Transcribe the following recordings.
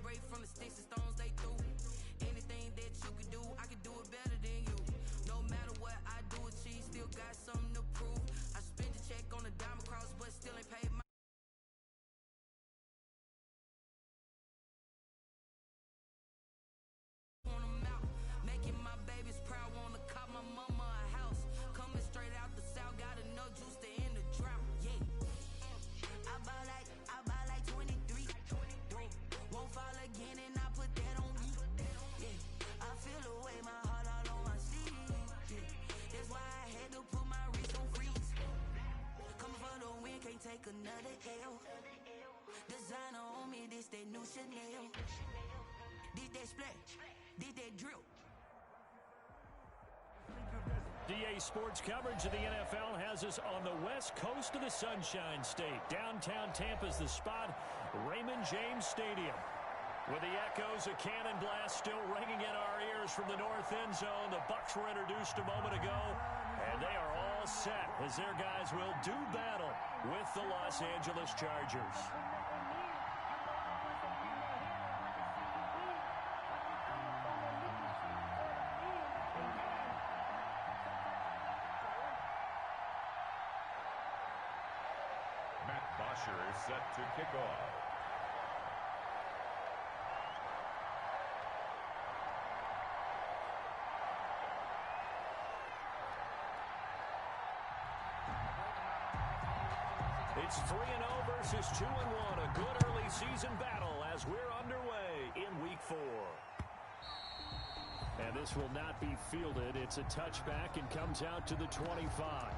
Separate from the sticks and stones they threw. Anything that you could do, I could do it better than you. No matter what I do, achieve, still got something to prove. I spent a check on a diamond cross, but still ain't paid my. Making my babies proud, wanna cop my mama a house. Coming straight out the south, got enough juice to end the drought. Yeah, I buy like 23. Won't fall again, and I put that on me. Yeah, I feel the way, my heart all on my sleeve. Yeah, that's why I had to put my wrist on freeze. Coming for the win, can't take another L. Designer on me, this that new Chanel. Did that splash, did that drill. DA Sports coverage of the NFL has us on the west coast of the Sunshine State. Downtown Tampa's the spot, Raymond James Stadium. With the echoes of cannon blast still ringing in our ears from the north end zone, the Bucs were introduced a moment ago, and they are all set as their guys will do battle with the Los Angeles Chargers. Is set to kick off. It's 3-0 versus 2-1. A good early season battle as we're underway in Week 4. And this will not be fielded. It's a touchback and comes out to the 25.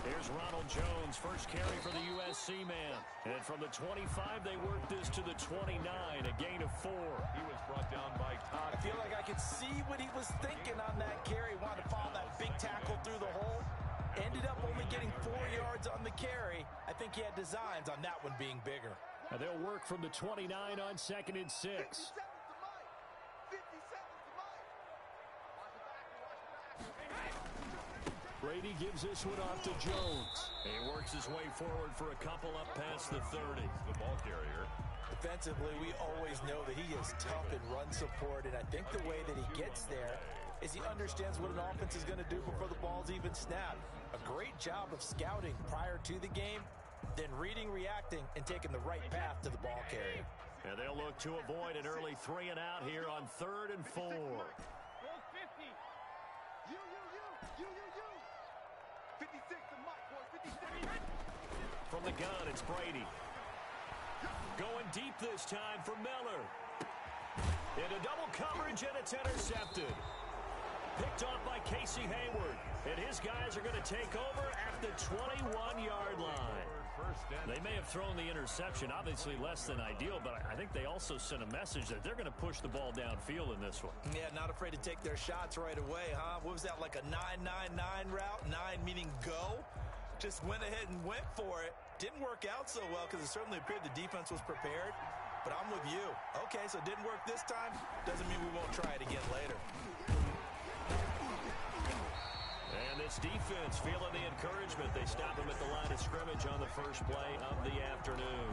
Here's Ronald Jones, first carry for the USC man. And from the 25, they worked this to the 29, a gain of 4. He was brought down by Todd. I feel like I could see what he was thinking on that carry. Wanted to follow that big tackle through the hole. Ended up only getting 4 yards on the carry. I think he had designs on that one being bigger. Now they'll work from the 29 on 2nd and 6. Brady gives this one off to Jones. He works his way forward for a couple up past the 30. The ball carrier. Defensively, we always know that he is tough in run support, and I think the way that he gets there is he understands what an offense is going to do before the ball's even snapped. A great job of scouting prior to the game, then reading, reacting, and taking the right path to the ball carrier. And they'll look to avoid an early 3 and out here on 3rd and 4. From the gun, it's Brady. Going deep this time for Miller. Into double coverage, and it's intercepted. Picked off by Casey Hayward. And his guys are going to take over at the 21-yard line. They may have thrown the interception, obviously less than ideal, but I think they also sent a message that they're going to push the ball downfield in this one. Yeah, not afraid to take their shots right away, huh? What was that, like a 9-9-9 route? 9 meaning go? Just went ahead and went for it. Didn't work out so well because it certainly appeared the defense was prepared. But I'm with you. Okay, so it didn't work this time. Doesn't mean we won't try it again later. And this defense feeling the encouragement. They stop him at the line of scrimmage on the first play of the afternoon.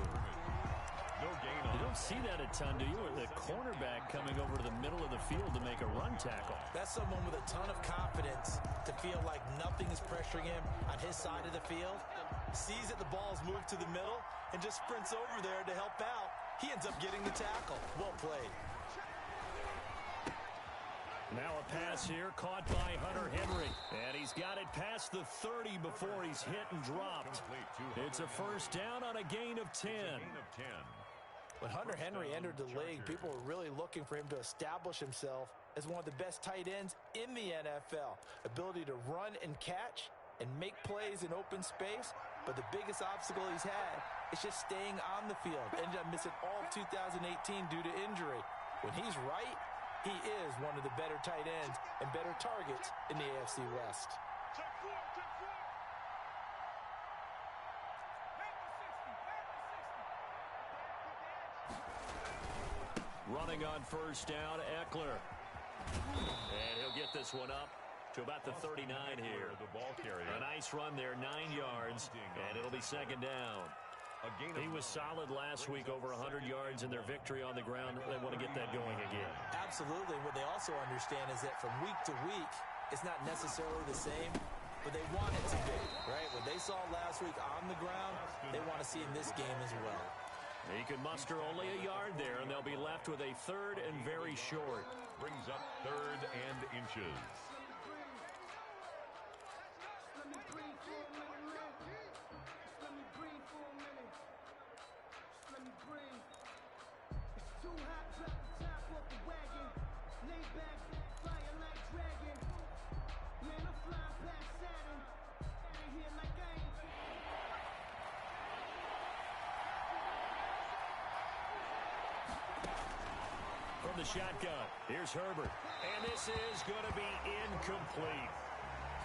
No gain on. You don't see that a ton, do you? Or the cornerback coming over to the middle of the field to make a run tackle. That's someone with a ton of confidence to feel like nothing is pressuring him on his side of the field. Sees that the ball's moved to the middle and just sprints over there to help out. He ends up getting the tackle. Well played. Now a pass here caught by Hunter Henry. And he's got it past the 30 before he's hit and dropped. It's a first down on a gain of 10. When Hunter Henry entered the league, people were really looking for him to establish himself as one of the best tight ends in the NFL. Ability to run and catch and make plays in open space. But the biggest obstacle he's had is just staying on the field. Ended up missing all of 2018 due to injury. When he's right, he is one of the better tight ends and better targets in the AFC West. Running on first down, Eckler. And he'll get this one up to about the 39 here. The ball carrier. A nice run there, 9 yards, and it'll be second down. He was solid last week, over 100 yards in their victory on the ground. They want to get that going again. Absolutely. What they also understand is that from week to week, it's not necessarily the same, but they want it to be, right? What they saw last week on the ground, they want to see in this game as well. He can muster only a yard there, and they'll be left with a third and very short. Brings up third and inches. From the shotgun, here's Herbert. And this is going to be incomplete.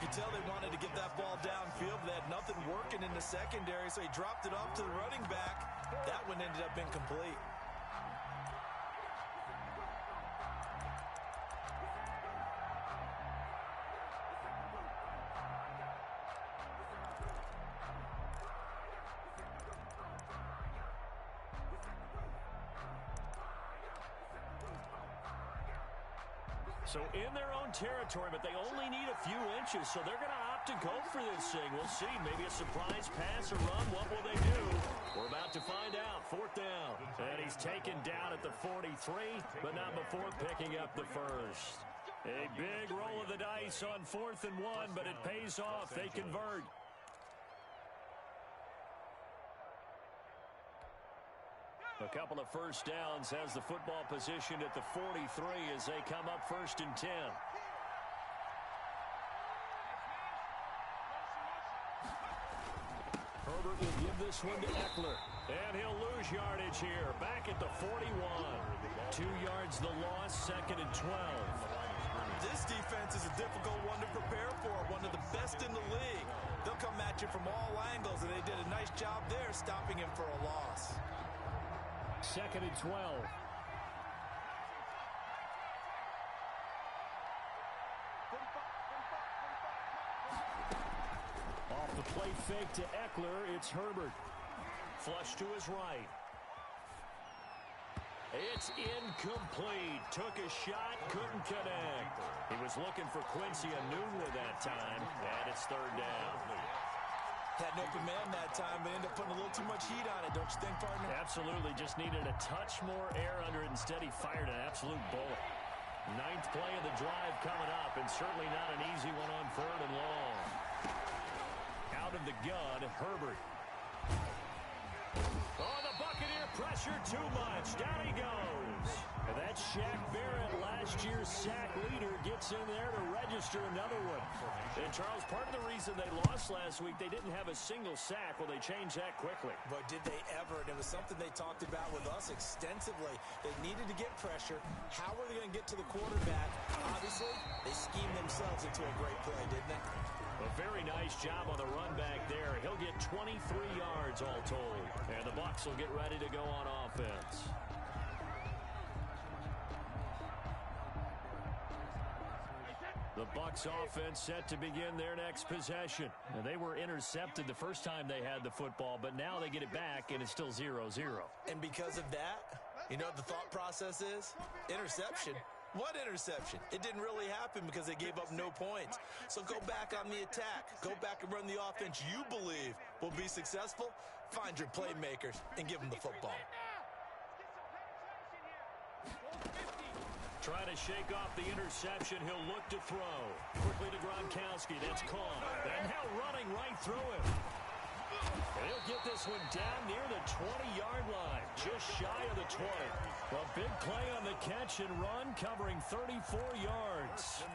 You can tell they wanted to get that ball downfield. They had nothing working in the secondary, so he dropped it off to the running back. That one ended up incomplete. So in their own territory, but they only need a few inches, so they're going to opt to go for this thing. We'll see. Maybe a surprise pass or run. What will they do? We're about to find out. Fourth down. And he's taken down at the 43, but not before picking up the first. A big roll of the dice on 4th and 1, but it pays off. They convert. A couple of first downs, has the football positioned at the 43 as they come up 1st and 10. Herbert will give this one to Eckler. And he'll lose yardage here. Back at the 41. 2 yards the loss, 2nd and 12. This defense is a difficult one to prepare for, one of the best in the league. They'll come at you from all angles, and they did a nice job there stopping him for a loss. 2nd and 12. Off the play fake to Eckler, it's Herbert. Flush to his right. It's incomplete. Took a shot, couldn't connect. He was looking for Quincy Enunwa that time, and it's 3rd down. Had an open man that time, but ended up putting a little too much heat on it, don't you think, partner? Absolutely. Just needed a touch more air under it. Instead, he fired an absolute bullet. 9th play of the drive coming up, and certainly not an easy one on 3rd and long. Out of the gun, Herbert. Oh, the Buccaneer pressure too much. Down he goes. And that's Shaq Barrett, last year's sack leader, gets in there to register another one. And, Charles, part of the reason they lost last week, they didn't have a single sack. Well, they changed that quickly. But did they ever? And it was something they talked about with us extensively. They needed to get pressure. How were they going to get to the quarterback? Obviously, they schemed themselves into a great play, didn't they? A very nice job on the run back there. He'll get 23 yards all told. And the Bucs will get ready to go on offense. The Bucs offense set to begin their next possession. And they were intercepted the first time they had the football, but now they get it back, and it's still 0-0. And because of that, you know what the thought process is? Interception. What interception? It didn't really happen because they gave up no points. So go back on the attack. Go back and run the offense you believe will be successful. Find your playmakers and give them the football. Trying to shake off the interception. He'll look to throw. Quickly to Gronkowski. That's caught. And now running right through him. And he'll get this one down near the 20-yard line. Just shy of the 20. A big play on the catch and run, covering 34 yards.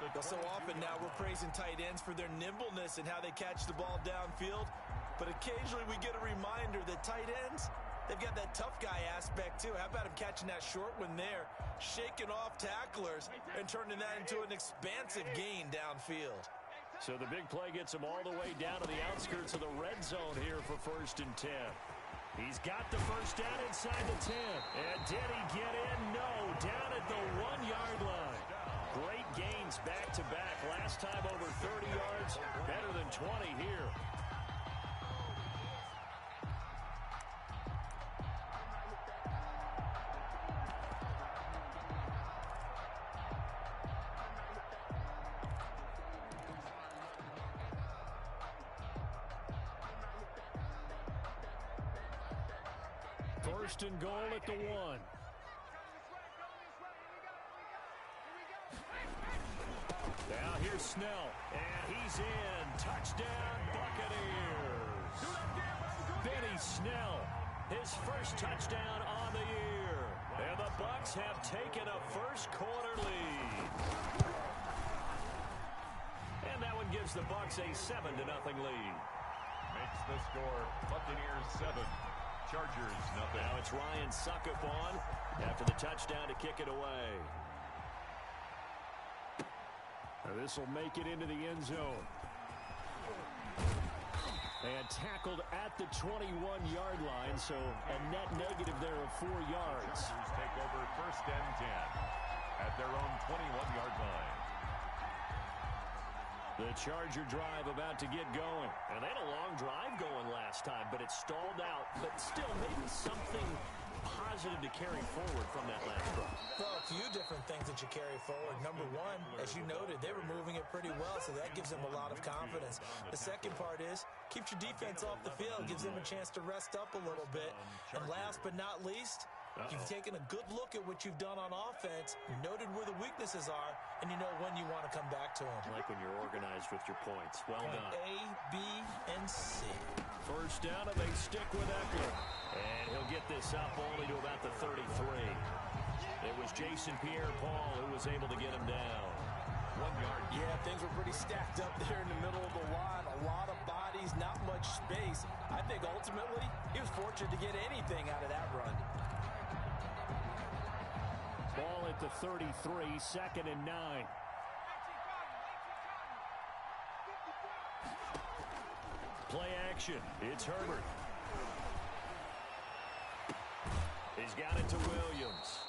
Well, so often now we're praising tight ends for their nimbleness and how they catch the ball downfield. But occasionally we get a reminder that tight ends, they've got that tough guy aspect too. How about him catching that short one there, shaking off tacklers, and turning that into an expansive gain downfield? So the big play gets him all the way down to the outskirts of the red zone here for 1st and 10. He's got the first down inside the 10. And did he get in? No, down at the 1-yard line. Great gains back-to-back. Last time over 30 yards, better than 20 here. First and goal at the 1. Now here's Snell, and he's in. Touchdown, Buccaneers. Benny Snell, his first touchdown on the year. And the Bucs have taken a first-quarter lead. And that one gives the Bucs a 7-0 lead. Makes the score Buccaneers 7. Chargers nothing. Now it's Ryan Suckup on after the touchdown to kick it away. Now this will make it into the end zone. And tackled at the 21-yard line, so a net negative there of 4 yards. Chargers take over 1st and 10 at their own 21-yard line. The Charger drive about to get going. And they had a long drive going last time, but it stalled out. But still, maybe something positive to carry forward from that last drive. Well, a few different things that you carry forward. Number one, as you noted, they were moving it pretty well, so that gives them a lot of confidence. The second part is, keeps your defense off the field, gives them a chance to rest up a little bit. And last but not least, you've taken a good look at what you've done on offense, noted where the weaknesses are, and you know when you want to come back to them. Like when you're organized with your points. Well done. A, B, and C. First down, and they stick with Eckler. And he'll get this up only to about the 33. It was Jason Pierre-Paul who was able to get him down. 1 yard. Yeah, things were pretty stacked up there in the middle of the line. A lot of bodies, not much space. I think ultimately he was fortunate to get anything out of that run. Ball at the 33, 2nd and 9. Play action. It's Herbert. He's got it to Williams.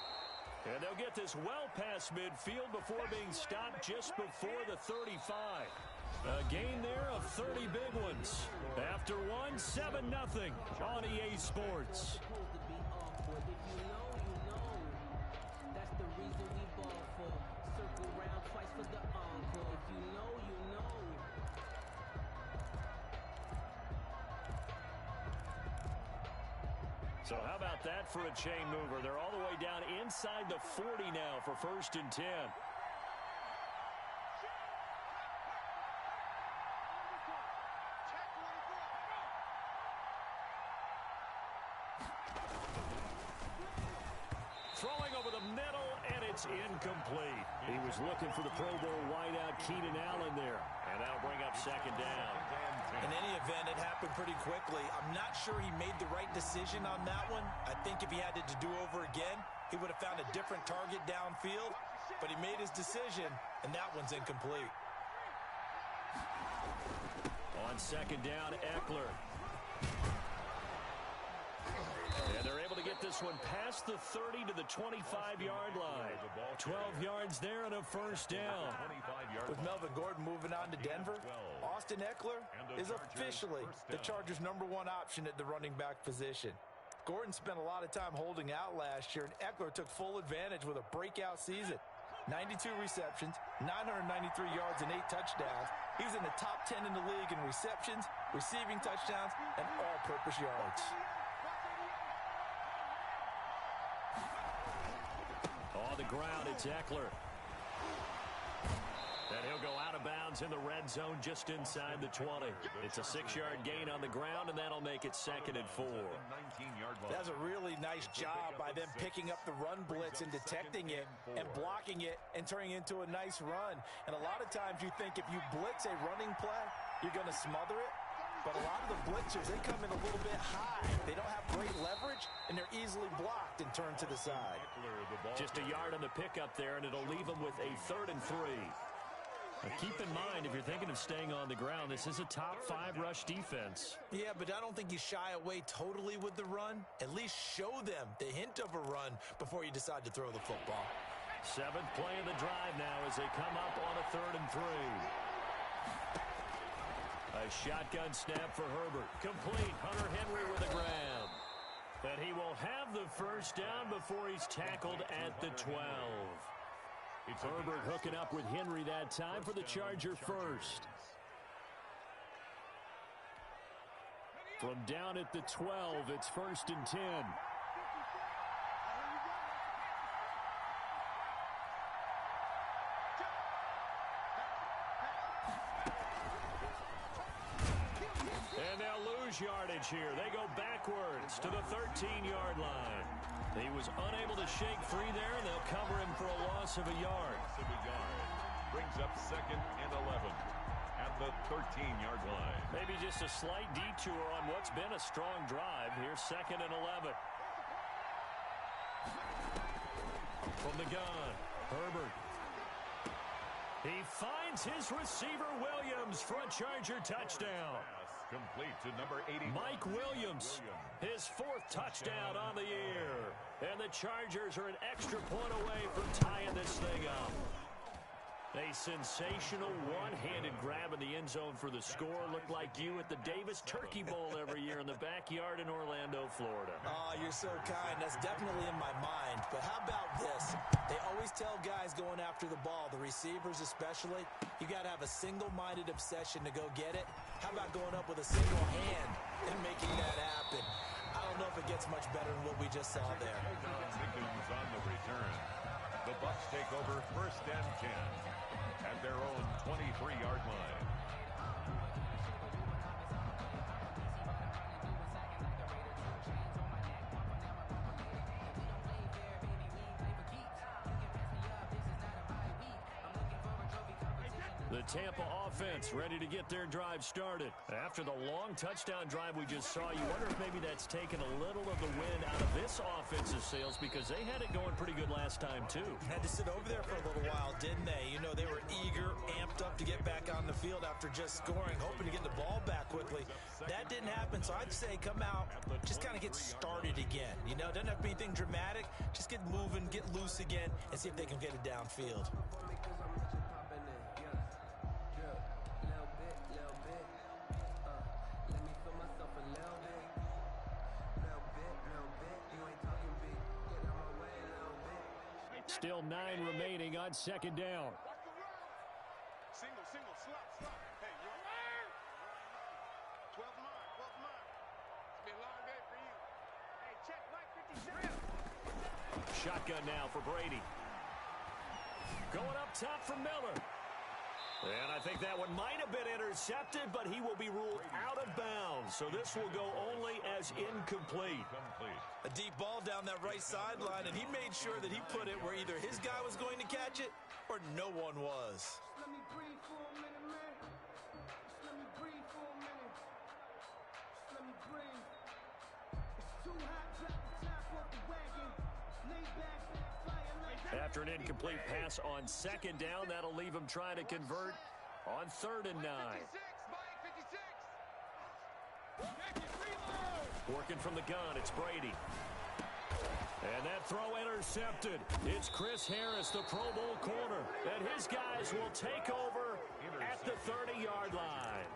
And they'll get this well past midfield before being stopped just before the 35. A gain there of 30 big ones. After one, 7-0 on EA Sports. So how about that for a chain mover? They're all the way down inside the 40 now for 1st and 10. Throwing over the middle, and it's incomplete. He was looking for the Pro Bowl wideout Keenan Allen there, and that'll bring up 2nd down. In any event, it happened pretty quickly. I'm not sure he made the right decision on that one. I think if he had it to do over again, he would have found a different target downfield. But he made his decision, and that one's incomplete. On 2nd down, Eckler. And they're able to get this one past the 30 to the 25-yard line. 12 yards there and a 1st down. With Melvin Gordon moving on to Denver, Austin Eckler is officially the Chargers' #1 option at the running back position. Gordon spent a lot of time holding out last year, and Eckler took full advantage with a breakout season. 92 receptions, 993 yards, and 8 touchdowns. He was in the top 10 in the league in receptions, receiving touchdowns, and all-purpose yards. On the ground, it's Eckler. And he'll go out of bounds in the red zone just inside the 20. It's a 6-yard gain on the ground, and that'll make it 2nd and 4. That's a really nice job by them picking up the run blitz and detecting it and blocking it and turning it into a nice run. And a lot of times you think if you blitz a running play, you're going to smother it. But a lot of the blitzers, they come in a little bit high. They don't have great leverage, and they're easily blocked and turned to the side. Just a yard on the pickup there, and it'll leave them with a 3rd and 3. Keep in mind, if you're thinking of staying on the ground, this is a top-5 rush defense. Yeah, but I don't think you shy away totally with the run. At least show them the hint of a run before you decide to throw the football. 7th play of the drive now as they come up on a 3rd and 3. A shotgun snap for Herbert. Complete. Hunter Henry with a grab. And he will have the first down before he's tackled at the 12. Herbert hooking up with Henry that time for the Charger first. From down at the 12, it's 1st and 10. And they'll lose yardage here. They go backwards to the 13-yard line. He was unable to shake free there, and they'll cover him for a loss of a yard. Brings up 2nd and 11 at the 13-yard line. Maybe just a slight detour on what's been a strong drive. Here's 2nd and 11. From the gun, Herbert. He finds his receiver, Williams, for a Charger touchdown. Complete to number 80. Mike Williams, his 4th touchdown on the year. And the Chargers are an extra point away from tying this thing up. A sensational one-handed grab in the end zone for the score. Looked like you at the Davis Turkey Bowl every year in the backyard in Orlando, Florida. Oh, you're so kind. That's definitely in my mind. But how about this? They always tell guys going after the ball, the receivers especially, you got to have a single-minded obsession to go get it. How about going up with a single hand and making that happen? I don't know if it gets much better than what we just saw there. Pickens on the return. The Bucs take over 1st and 10 at their own 23-yard line. The Tampa offense ready to get their drive started. After the long touchdown drive we just saw, you wonder if maybe that's taken a little of the wind out of this offense's sails because they had it going pretty good last time, too. Had to sit over there for a little while, didn't they? You know, they were eager, amped up to get back on the field after just scoring, hoping to get the ball back quickly. That didn't happen, so I'd say come out, just kind of get started again. You know, doesn't have to be anything dramatic. Just get moving, get loose again, and see if they can get it downfield. Still 9 remaining on 2nd down. Single, slot. Hey, you all right? 12 mine. It's been a long day for you. Hey, check Mike 57. Shotgun now for Brady. Going up top for Miller. And I think that one might have been intercepted, but he will be ruled out of bounds. So this will go only as incomplete. A deep ball down that right sideline, and he made sure that he put it where either his guy was going to catch it or no one was. Let me breathe for a minute, man. Let me breathe for a minute. Let me breathe. It's too hot, drop the top off the wagon. Lay back, fire like that. After an incomplete pass on 2nd down, that'll leave him trying to convert on 3rd and 9. Working from the gun, it's Brady. And that throw intercepted. It's Chris Harris, the Pro Bowl corner. And his guys will take over at the 30-yard line.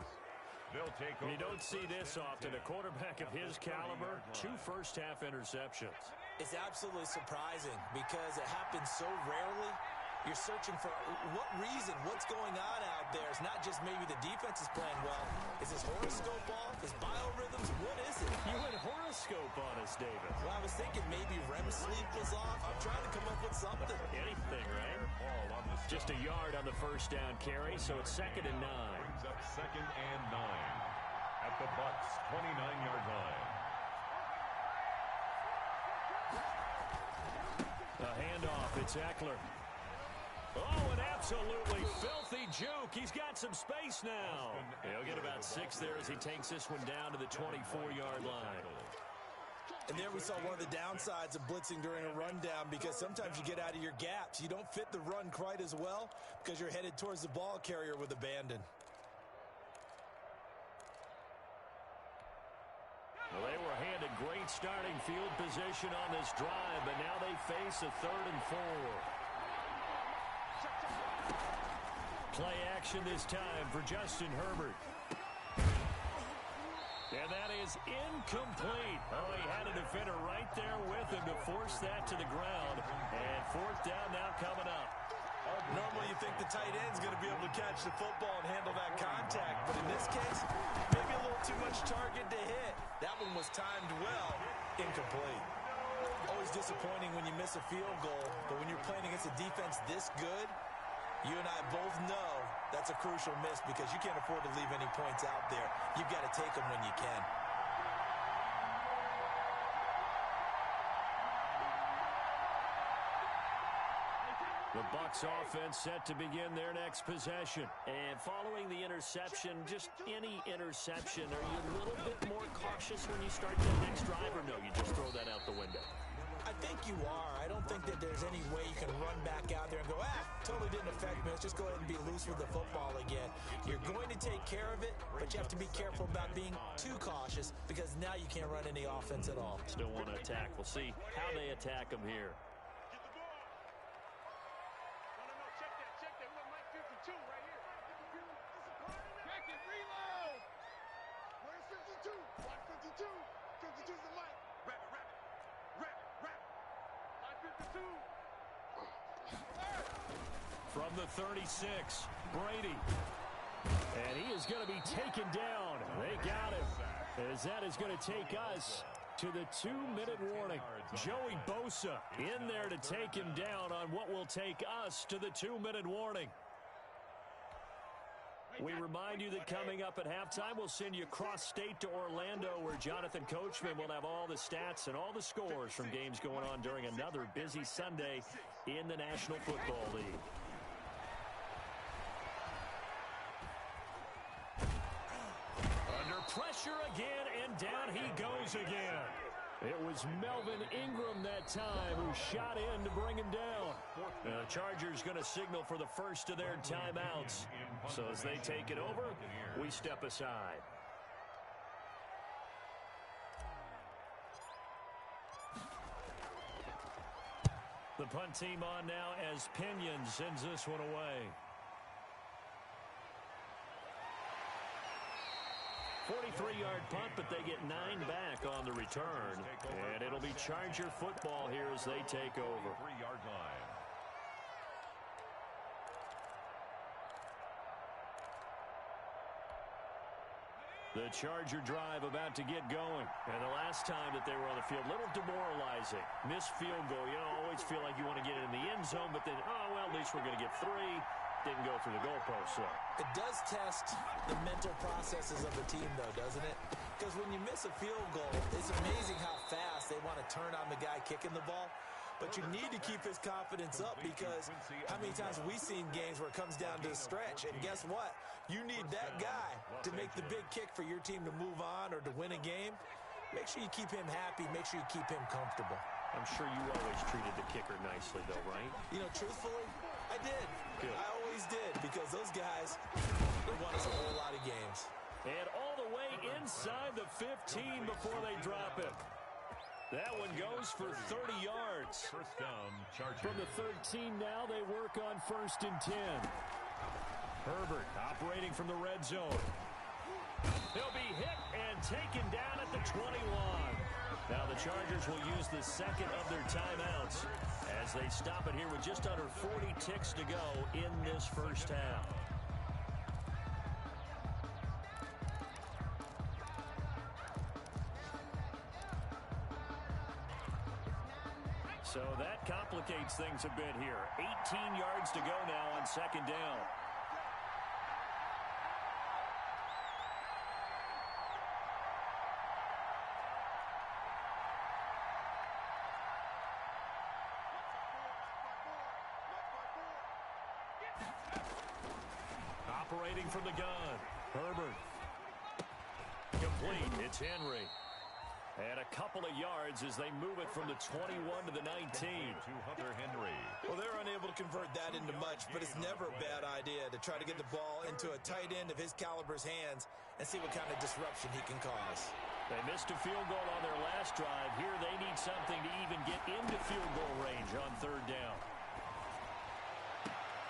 You don't see this often. A quarterback of his caliber, 2 first-half interceptions. It's absolutely surprising because it happens so rarely. You're searching for what reason, what's going on out there. It's not just maybe the defense is playing well. Is his horoscope off? His biorhythms? What is it? You went horoscope on us, David. Well, I was thinking maybe REM sleep was off. I'm trying to come up with something. Anything, right? Just a yard on the first down carry, so it's 2nd and 9. Brings up 2nd and 9 at the Bucs 29-yard line. A handoff, it's Eckler. Oh, an absolutely filthy juke. He's got some space now. He'll get about 6 there as he takes this one down to the 24-yard line. And there we saw one of the downsides of blitzing during a rundown, because sometimes you get out of your gaps. You don't fit the run quite as well because you're headed towards the ball carrier with abandon. Well, they were handed great starting field position on this drive, but now they face a 3rd and 4. Play action this time for Justin Herbert. And that is incomplete. Oh, he had a defender right there with him to force that to the ground. And 4th down now coming up. Normally you think the tight end's going to be able to catch the football and handle that contact, but in this case, maybe a little too much target to hit. That one was timed well. Incomplete. Always disappointing when you miss a field goal, but when you're playing against a defense this good, you and I both know that's a crucial miss because you can't afford to leave any points out there. You've got to take them when you can. The Bucs offense set to begin their next possession. And following the interception, just any interception, are you a little bit more cautious when you start that next drive, or no, you just throw that out the window? I think you are. I don't think that there's any way you can run back out there and go, totally didn't affect me. Let's just go ahead and be loose with the football again. You're going to take care of it, but you have to be careful about being too cautious because now you can't run any offense at all. Still want to attack. We'll see how they attack them here. From the 36, Brady. And he is going to be taken down. They got him. As that is going to take us to the 2-minute warning. Joey Bosa in there to take him down on what will take us to the 2-minute warning. We remind you that coming up at halftime, we'll send you across state to Orlando, where Jonathan Coachman will have all the stats and all the scores from games going on during another busy Sunday in the National Football League. Under pressure again, and down he goes again. It was Melvin Ingram that time who shot in to bring him down. Now, the Chargers going to signal for the first of their timeouts. So as they take it over, we step aside. The punt team on now as Pinion sends this one away. 43-yard punt, but they get 9 back on the return. And it'll be Charger football here as they take over. 3-yard line. The Charger drive about to get going. And the last time that they were on the field, a little demoralizing. Missed field goal. You know, always feel like you want to get it in the end zone, but then, oh, well, at least we're going to get 3. Didn't go through the goalpost, though. It does test the mental processes of a team, though, doesn't it? Because when you miss a field goal, it's amazing how fast they want to turn on the guy kicking the ball. But you need to keep his confidence up, because how many times we've seen games where it comes down to the stretch, and guess what? You need that guy to make the big kick for your team to move on or to win a game. Make sure you keep him happy. Make sure you keep him comfortable. I'm sure you always treated the kicker nicely, though, right? You know, truthfully, I did. Good. I always did, because those guys, they won us a whole lot of games. And all the way inside the 15 before they drop it. That one goes for 30 yards. First down, Chargers. From the 13 now, they work on 1st and 10. Herbert operating from the red zone. He'll be hit and taken down at the 21. Now the Chargers will use the second of their timeouts as they stop it here with just under 40 ticks to go in this first half. So that complicates things a bit here. 18 yards to go now on 2nd down. Operating from the gun, Herbert. Complete, it's Henry. And a couple of yards as they move it from the 21 to the 19. To Hunter Henry. Well, they're unable to convert that into much, but it's never a bad idea to try to get the ball into a tight end of his caliber's hands and see what kind of disruption he can cause. They missed a field goal on their last drive. Here they need something to even get into field goal range on third down.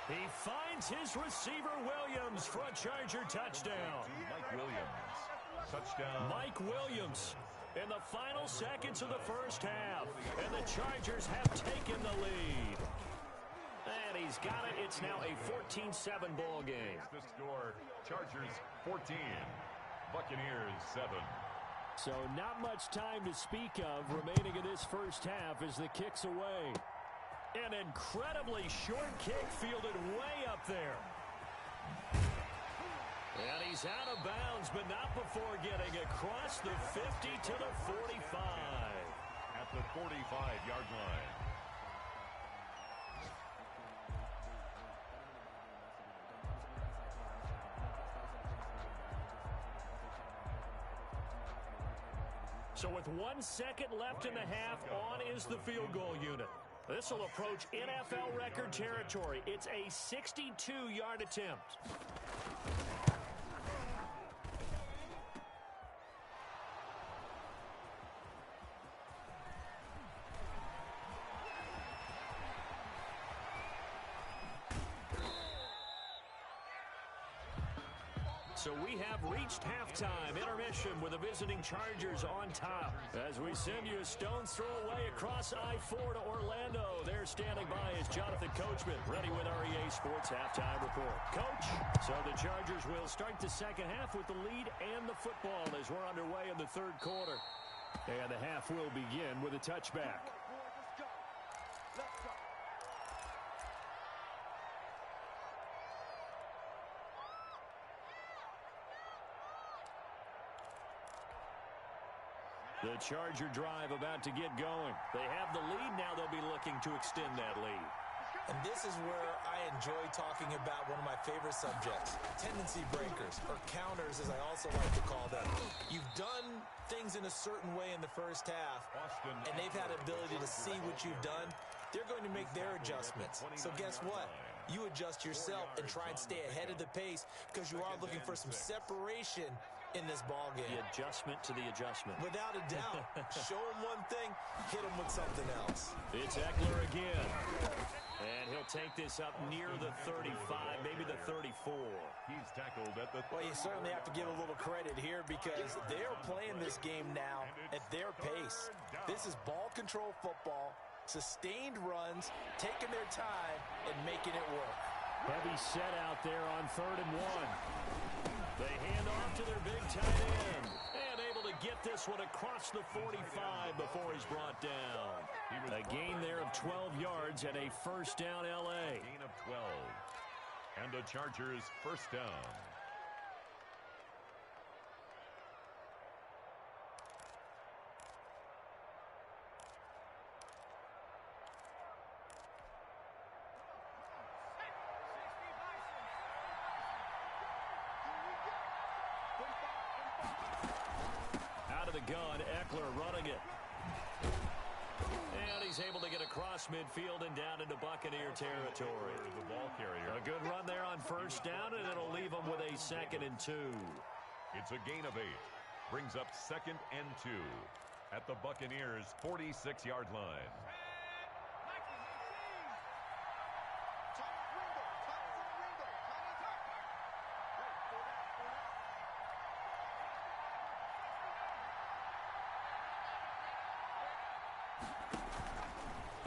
He finds his receiver, Williams, for a Charger touchdown. Mike Williams. Touchdown. Mike Williams in the final seconds of the first half. And the Chargers have taken the lead. And he's got it. It's now a 14-7 ball game. The score, Chargers 14, Buccaneers 7. So not much time to speak of remaining in this first half as the kick's away. An incredibly short kick fielded way up there. And he's out of bounds, but not before getting across the 50 to the 45. At the 45-yard line. So with 1 second left in the half, on is the field goal unit. This will approach NFL record territory. It's a 62-yard attempt. So we have reached halftime. Intermission with the visiting Chargers on top. As we send you a stone's throw away across I-4 to Orlando. There standing by is Jonathan Coachman, ready with our EA Sports Halftime Report. Coach, so the Chargers will start the second half with the lead and the football as we're underway in the third quarter. And the half will begin with a touchback. The Charger drive about to get going. They have the lead. Now they'll be looking to extend that lead. And this is where I enjoy talking about one of my favorite subjects, tendency breakers, or counters as I also like to call them. You've done things in a certain way in the first half, and they've had the ability to see what you've done. They're going to make their adjustments. So guess what? You adjust yourself and try and stay ahead of the pace because you are looking for some separation in this ball game. The adjustment to the adjustment. Without a doubt. Show them one thing, hit them with something else. It's Eckler again. And he'll take this up near the 35, maybe the 34. He's tackled at the... Well, you certainly have to give a little credit here because they're playing this game now at their pace. This is ball control football, sustained runs, taking their time, and making it work. Heavy set out there on 3rd and 1. They hand off to their big tight end. And able to get this one across the 45 before he's brought down. A gain there of 12 yards and a first down L.A. Gain of 12. And the Chargers first down. Gun, Eckler running it. And he's able to get across midfield and down into Buccaneer territory. The ball carrier. A good run there on first down, and it'll leave him with a 2nd and 2. It's a gain of 8. Brings up 2nd and 2 at the Buccaneers' 46-yard line.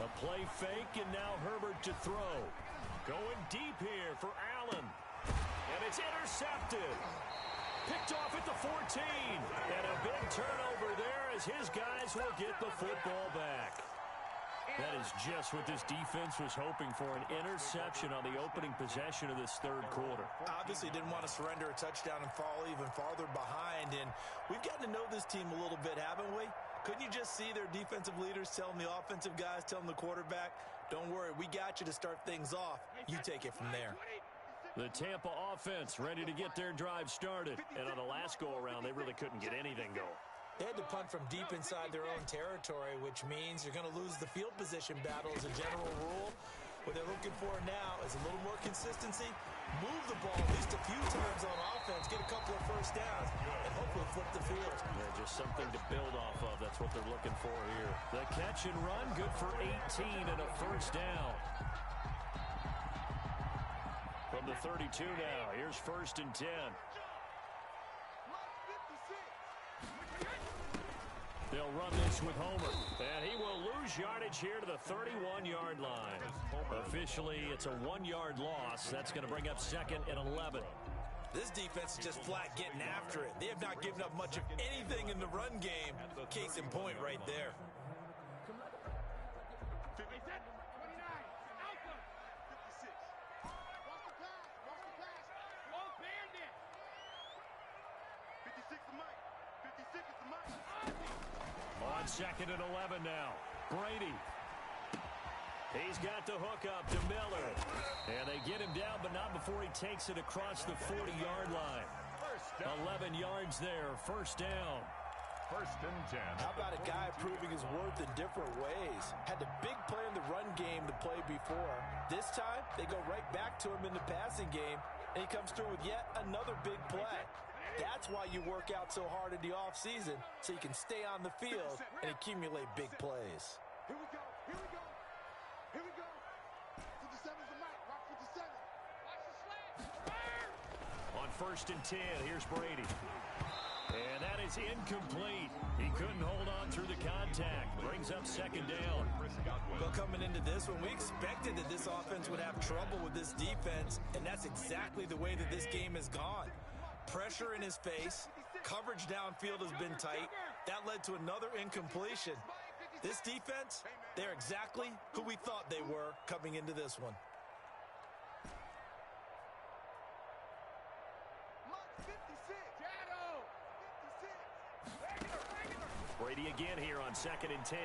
A play fake, and now Herbert to throw. Going deep here for Allen. And it's intercepted. Picked off at the 14. And a big turnover there as his guys will get the football back. That is just what this defense was hoping for, an interception on the opening possession of this third quarter. Obviously didn't want to surrender a touchdown and fall even farther behind. And we've gotten to know this team a little bit, haven't we? Couldn't you just see their defensive leaders telling the offensive guys, telling the quarterback, don't worry, we got you to start things off. You take it from there. The Tampa offense ready to get their drive started. And on the last go-around, they really couldn't get anything going. They had to punt from deep inside their own territory, which means you're going to lose the field position battle as a general rule. What they're looking for now is a little more consistency, move the ball at least a few times on offense, get a couple of first downs, and hopefully flip the field. Yeah, just something to build off of. That's what they're looking for here. The catch and run, good for 18 and a first down. From the 32 now, here's 1st and 10. They'll run this with Homer, and he will lose yardage here to the 31-yard line. Officially, it's a 1-yard loss. That's going to bring up 2nd and 11. This defense is just flat getting after it. They have not given up much of anything in the run game. Case in point right there. On 2nd and 11 now. Brady. He's got the hook up to Miller. And they get him down, but not before he takes it across the 40-yard line. 11 yards there. First down. 1st and 10. How about a guy proving his worth in different ways? Had the big play in the run game to play before. This time, they go right back to him in the passing game, and he comes through with yet another big play. That's why you work out so hard in the offseason, so you can stay on the field and accumulate big plays. Here we go. Here we go. Here we go. 57's the mic. Rock 57. Watch the slant. On 1st and 10, here's Brady. And that is incomplete. He couldn't hold on through the contact. Brings up 2nd down. Well, coming into this one, we expected that this offense would have trouble with this defense, and that's exactly the way that this game has gone. Pressure in his face. Coverage downfield has been tight. That led to another incompletion. This defense, they're exactly who we thought they were coming into this one. Brady again here on 2nd and 10.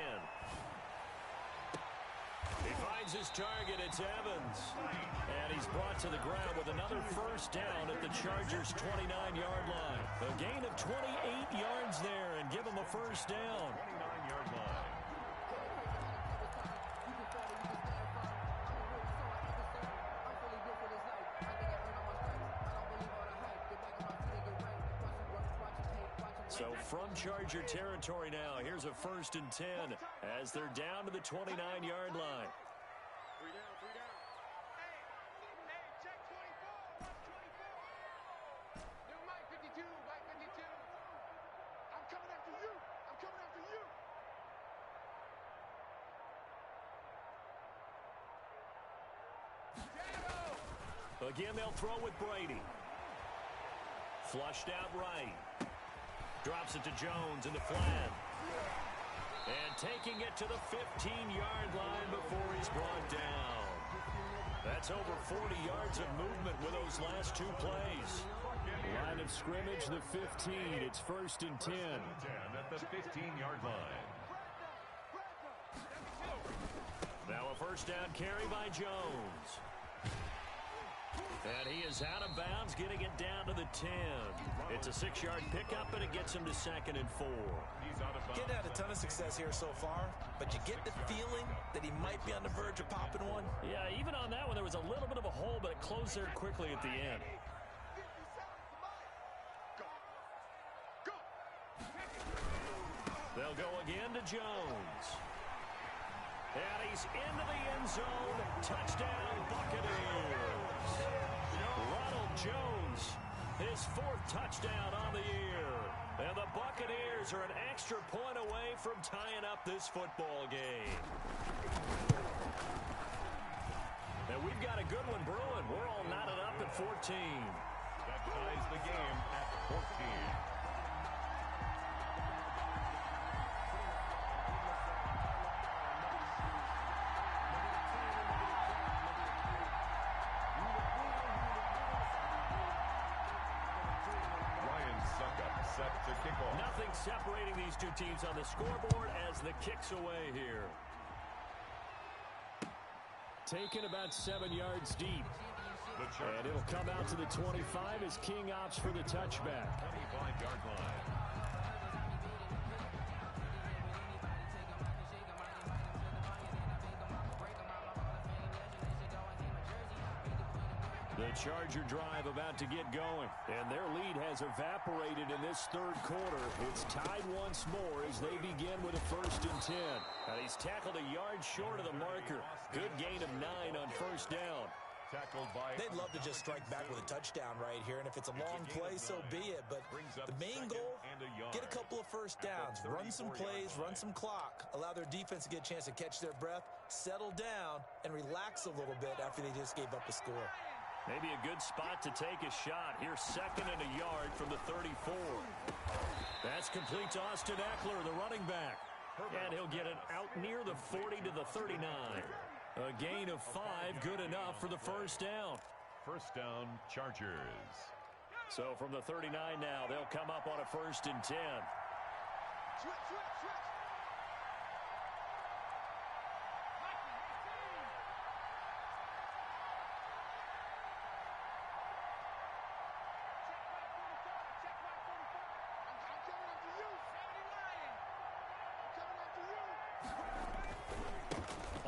He finds his target. It's Evans. And he's brought to the ground with another first down at the Chargers' 29-yard line. A gain of 28 yards there and give him a first down. 29-yard line. So from Charger territory now, here's a 1st and 10 as they're down to the 29-yard line. 3 down, 3 down. Hey, check 24. Watch 24. New Mike 52, Mike 52. I'm coming after you. I'm coming after you. Again, they'll throw with Brady. Flushed out right. Drops it to Jones in the flat. And taking it to the 15-yard line before he's brought down. That's over 40 yards of movement with those last 2 plays. Line of scrimmage, the 15. It's 1st and 10. 10 at the 15-yard line. Now a first down carry by Jones. And he is out of bounds, getting it down to the 10. It's a 6-yard pickup, and it gets him to 2nd and 4. He's out of bounds. Getting had a ton of success here so far, but you get the feeling that he might be on the verge of popping one. Yeah, even on that one, there was a little bit of a hole, but it closed there quickly at the end. They'll go again to Jones. And he's into the end zone. Touchdown, Buccaneers. Ronald Jones, his 4th touchdown on the year. And the Buccaneers are an extra point away from tying up this football game. And we've got a good one brewing. We're all knotted up at 14. That ties the game at 14. Set to kick off. Nothing separating these two teams on the scoreboard as the kick's away here. Taken about 7 yards deep. And it'll come out to the 25 as King opts for the touchback. 25-yard line. The Charger drive about to get going, and their lead has evaporated in this third quarter. It's tied once more as they begin with a 1st and 10. And he's tackled a yard short of the marker. Good gain of 9 on 1st down. They'd love to just strike back with a touchdown right here, and if it's a long play, so be it. But the main goal, get a couple of 1st downs, run some plays, run some clock, allow their defense to get a chance to catch their breath, settle down, and relax a little bit after they just gave up a score. Maybe a good spot to take a shot. Here's 2nd and a yard from the 34. That's complete to Austin Eckler, the running back. And he'll get it out near the 40 to the 39. A gain of 5, good enough for the 1st down. 1st down, Chargers. So from the 39 now, they'll come up on a 1st and 10. Switch.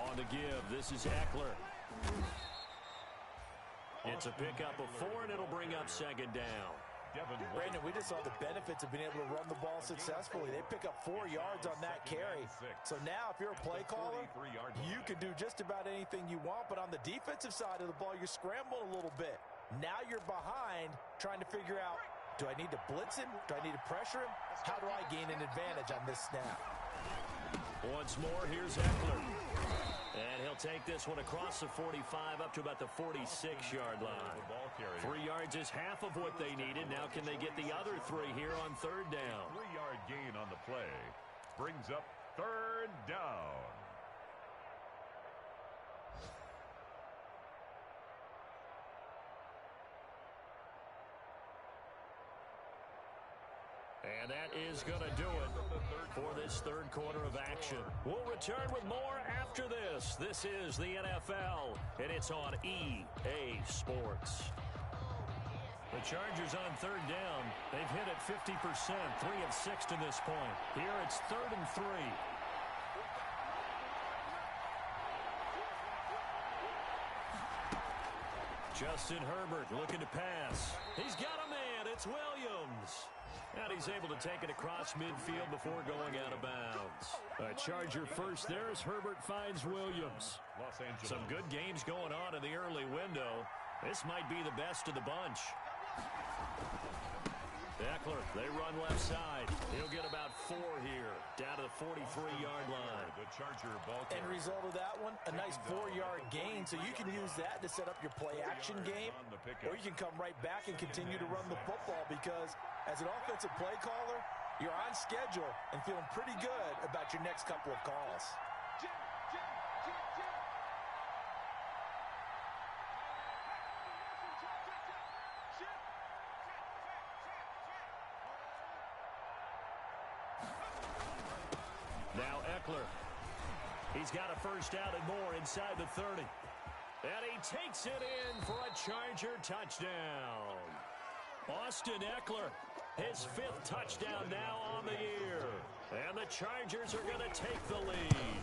On the give, this is Eckler. It's a pickup of 4, and it'll bring up 2nd down. Brandon, we just saw the benefits of being able to run the ball successfully. They pick up 4 yards on that carry. So now, if you're a play caller, you can do just about anything you want. But on the defensive side of the ball, you're scrambling a little bit. Now you're behind, trying to figure out, do I need to blitz him? Do I need to pressure him? How do I gain an advantage on this snap? Once more, here's Eckler. And he'll take this one across the 45 up to about the 46-yard line. 3 yards is half of what they needed. Now can they get the other 3 here on 3rd down? 3-yard gain on the play. Brings up 3rd down. And that is going to do it for this 3rd quarter of action. We'll return with more after this. This is the NFL, and it's on EA Sports. The Chargers on 3rd down. They've hit it 50%, 3 of 6 to this point. Here it's 3rd and 3. Justin Herbert looking to pass. He's got a man. It's Williams. And he's able to take it across midfield before going out of bounds. A Charger first there as Herbert finds Williams. Some good games going on in the early window. This might be the best of the bunch. Eckler, they run left side. He'll get about 4 here, down to the 43-yard line. The Charger ball End result of that one, a nice 4-yard gain, so you can use that to set up your play-action game, or you can come right back and continue to run the football because as an offensive play caller, you're on schedule and feeling pretty good about your next couple of calls. Now Eckler. He's got a 1st down and more inside the 30. And he takes it in for a Charger touchdown. Austin Eckler, his 5th touchdown now on the year. And the Chargers are going to take the lead.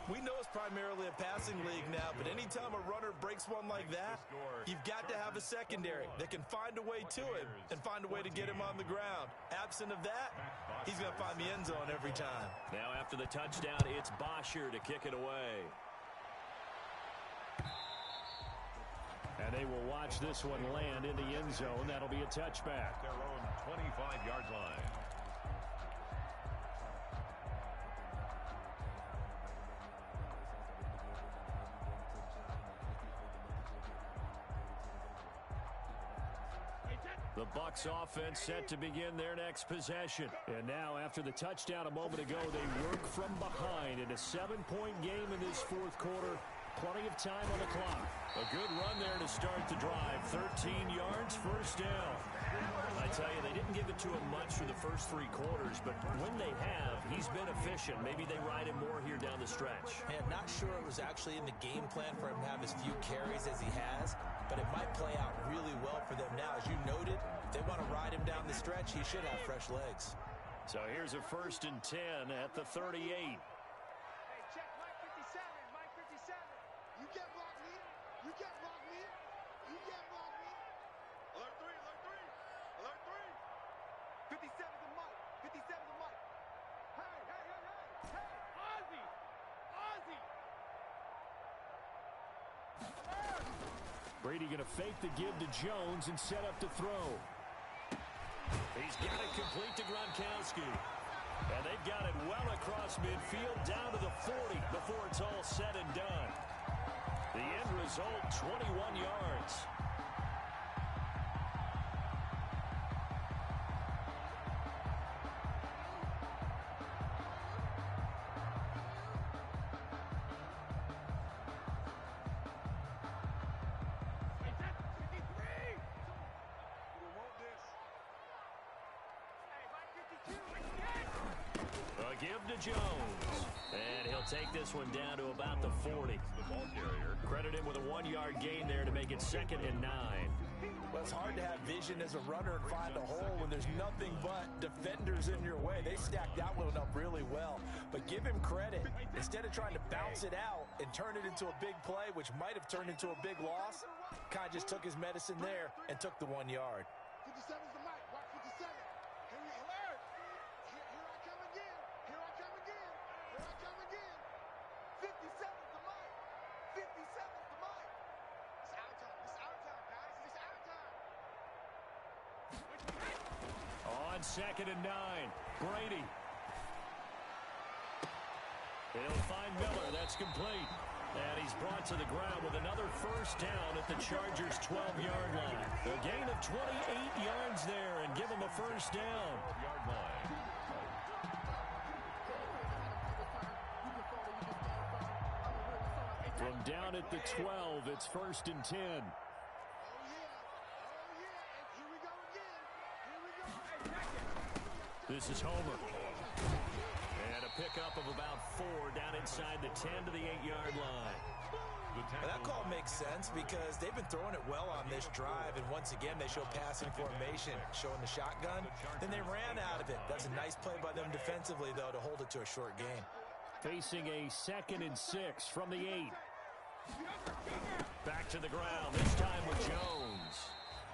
We know it's primarily a passing league now, but anytime a runner breaks one like that, you've got to have a secondary that can find a way to him and find a way to get him on the ground. Absent of that, he's going to find the end zone every time. Now after the touchdown, it's Bosher to kick it away. And they will watch this one land in the end zone. That'll be a touchback. Their own 25-yard line. The Bucs offense set to begin their next possession. And now, after the touchdown a moment ago, they work from behind in a 7-point game in this 4th quarter. Plenty of time on the clock. A good run there to start the drive. 13 yards, 1st down. I tell you, they didn't give it to him much for the first 3 quarters, but when they have, he's been efficient. Maybe they ride him more here down the stretch. Hey, I'm not sure it was actually in the game plan for him to have as few carries as he has, but it might play out really well for them now. As you noted, if they want to ride him down the stretch, he should have fresh legs. So here's a 1st and 10 at the 38. Check Mike 57, Mike 57. You get block me. You get block me. Brady going to fake the give to Jones and set up to throw. He's got it complete to Gronkowski. And they've got it well across midfield down to the 40 before it's all said and done. The end result, 21 yards. A give to Jones. And he'll take this one down to about the 40. The ball carrier. Credit him with a 1-yard gain there to make it 2nd and 9. Well, it's hard to have vision as a runner and find a hole when there's nothing but defenders in your way. They stacked that one up really well. But give him credit. Instead of trying to bounce it out and turn it into a big play, which might have turned into a big loss, kind of just took his medicine there and took the 1 yard. 57 is the mic. Watch 57. Here I come again. Here I come again. Here I come again. 57 is the mic. 57 is the mic. It's our time. It's our time, guys. It's our time. On 2nd and 9, Brady. He'll find Miller. That's complete. And he's brought to the ground with another first down at the Chargers' 12-yard line. A gain of 28 yards there and give him a first down. 12-yard line. From down at the 12, it's 1st and 10. Oh, yeah. And here we go again. Here we go. This is Homer. And a pickup of about 4 down inside the 10 to the 8-yard line. Well, that call makes sense because they've been throwing it well on this drive, and once again they show passing formation, showing the shotgun. Then they ran out of it. That's a nice play by them defensively, though, to hold it to a short gain. Facing a 2nd and 6 from the 8. Back to the ground, this time with Jones.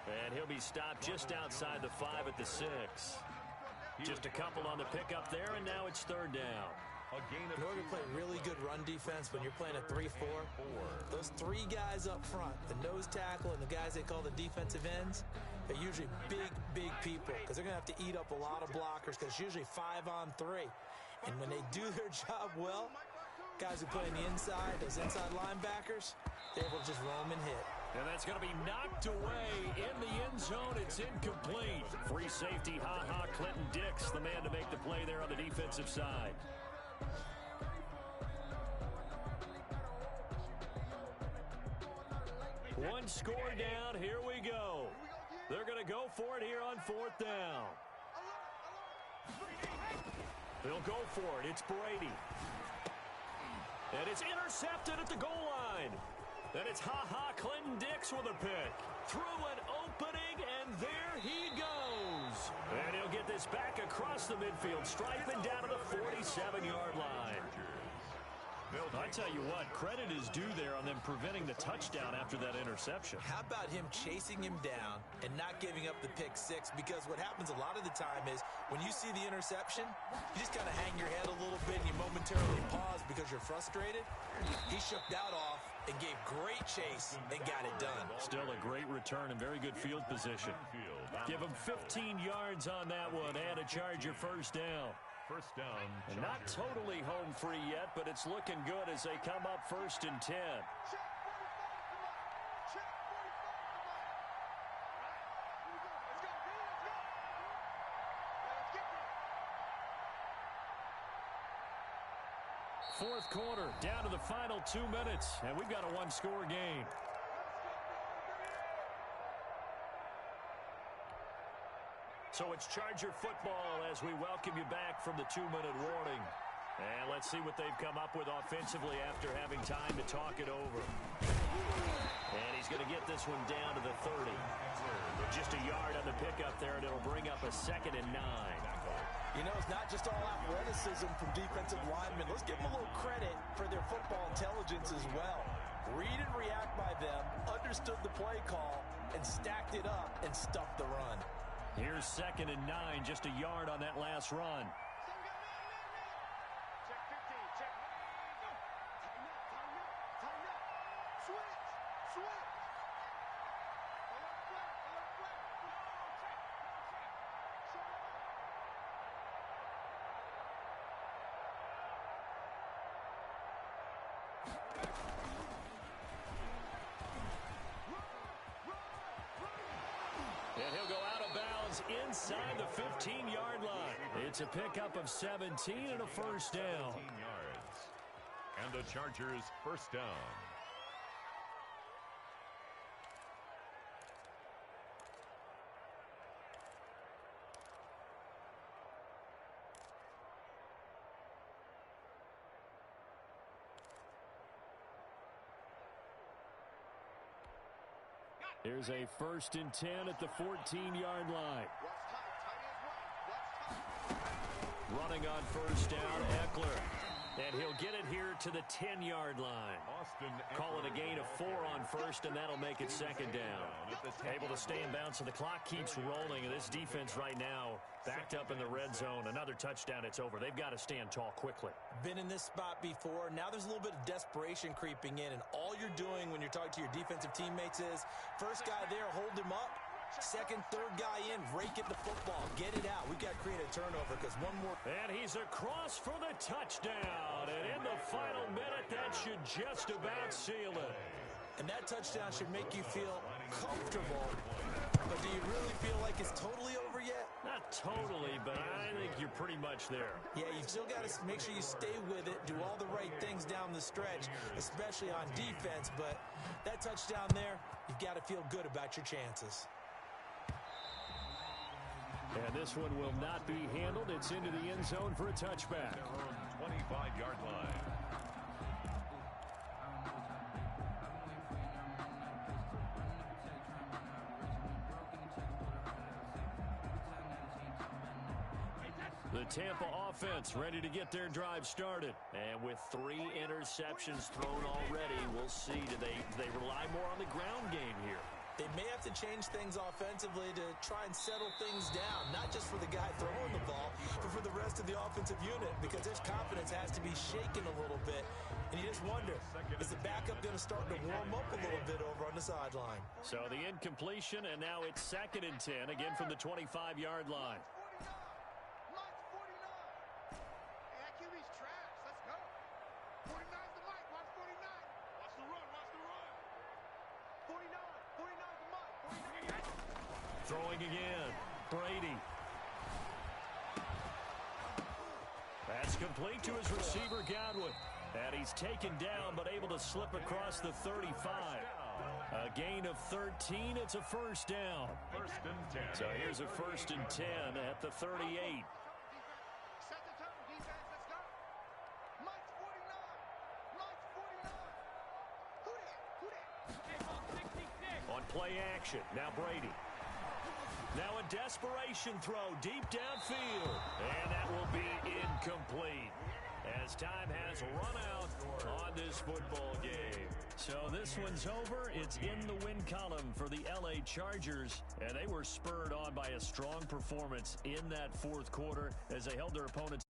And he'll be stopped just outside the 5 at the 6. Just a couple on the pickup there, and now it's 3rd down. In order to play really good run defense when you're playing a 3-4, those 3 guys up front, the nose tackle and the guys they call the defensive ends, they're usually big people because they're going to have to eat up a lot of blockers because it's usually 5 on 3. And when they do their job well, guys who play on the inside, those inside linebackers, they're able to just roam and hit. And that's going to be knocked away in the end zone. It's incomplete. Free safety, Clinton Dix, the man to make the play there on the defensive side. One score down. Here we go. They're going to go for it here on 4th down. They'll go for it. It's Brady. And it's intercepted at the goal line. And it's Clinton Dix with a pick. Through an opening, and there he goes. And he'll get this back across the midfield stripe and down to the 47-yard line. I tell you what, credit is due there on them preventing the touchdown after that interception. How about him chasing him down and not giving up the pick 6? Because what happens a lot of the time is when you see the interception, you just kind of hang your head a little bit and you momentarily pause because you're frustrated. He shook that off and gave great chase and got it done. Still a great return and very good field position. Give him 15 yards on that one and a Charger first down. First down. And not totally home free yet, but it's looking good as they come up 1st and 10. Fourth quarter, down to the final 2 minutes, and we've got a 1-score game. So it's Charger football as we welcome you back from the 2-minute warning. And let's see what they've come up with offensively after having time to talk it over. And he's going to get this one down to the 30. Just a yard on the pickup there, and it'll bring up a 2nd and 9. You know, it's not just all athleticism from defensive linemen. Let's give them a little credit for their football intelligence as well. Read and react by them, understood the play call, and stacked it up and stuffed the run. Here's 2nd and 9, just a yard on that last run. Check 15, check. Tighten up. Switch. was inside the 15-yard line. It's a pickup of 17 and a first down. 17 yards. And the Chargers first down. Here's a 1st and 10 at the 14-yard line. Running on first down, Eckler. And he'll get it here to the 10-yard line. Call it a gain of 4 on first, and that'll make it second down. Able to stay in bounds, so the clock keeps rolling. And this defense right now backed up in the red zone. Another touchdown, it's over. They've got to stand tall quickly. Been in this spot before. Now there's a little bit of desperation creeping in, and all you're doing when you're talking to your defensive teammates is first guy there, hold him up. Second, third guy in, rake it the football. Get it out. We've got to create a turnover because one more. And he's across for the touchdown. And in the final minute, that should just about seal it. And that touchdown should make you feel comfortable. But do you really feel like it's totally over yet? Not totally, but I think you're pretty much there. Yeah, you've still got to make sure you stay with it, do all the right things down the stretch, especially on defense. But that touchdown there, you've got to feel good about your chances. And this one will not be handled. It's into the end zone for a touchback. 25-yard line. The Tampa offense ready to get their drive started. And with 3 interceptions thrown already, we'll see. Do they rely more on the ground game here? They may have to change things offensively to try and settle things down, not just for the guy throwing the ball, but for the rest of the offensive unit, because their confidence has to be shaken a little bit. And you just wonder, is the backup going to start to warm up a little bit over on the sideline? So the incompletion, and now it's 2nd and 10, again from the 25-yard line. Throwing again, Brady. That's complete to his receiver, Godwin. And he's taken down, but able to slip across the 35. A gain of 13, it's a first down. 1st and 10. So here's a 1st and 10 at the 38. On play action, now Brady. Now a desperation throw deep downfield. And that will be incomplete as time has run out on this football game. So this one's over. It's in the win column for the LA Chargers. And they were spurred on by a strong performance in that 4th quarter as they held their opponents